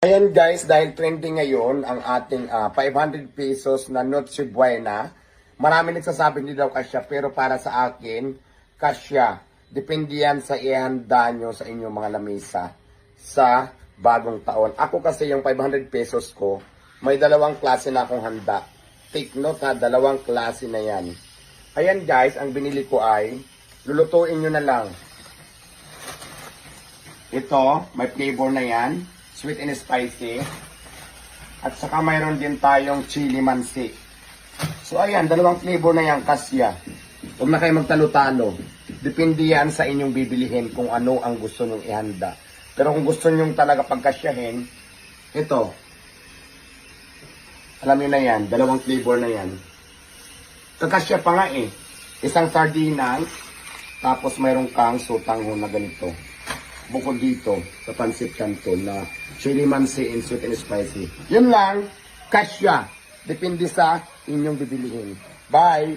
Ayan guys, dahil trending ngayon ang ating 500 pesos na Noche Buena, marami nagsasabi hindi daw kasya, pero para sa akin, kasya. Depende yan sa ihanda nyo sa inyong mga lamesa sa bagong taon. Ako kasi yung 500 pesos ko, may dalawang klase na akong handa. Take note ha, dalawang klase na yan. Ayan guys, ang binili ko ay, lulutuin nyo na lang. Ito, may flavor na yan. Sweet and spicy. At saka mayroon din tayong chili mansi. So ayan, dalawang flavor na yan, kasya. Huwag na kayo magtalo-talo. Depende yan sa inyong bibilihin kung ano ang gusto nyong ihanda. Pero kung gusto nyong talaga pagkasyahin, ito. Alam niyo na yan, dalawang flavor na yan. Kakasya pa nga eh. Isang sardinas, tapos mayroon kang sutang na ganito. Bukod dito, sa pancit canton na chili mansi and sweet and spicy. Yun lang, kasya. Depende sa inyong bibilihin. Bye!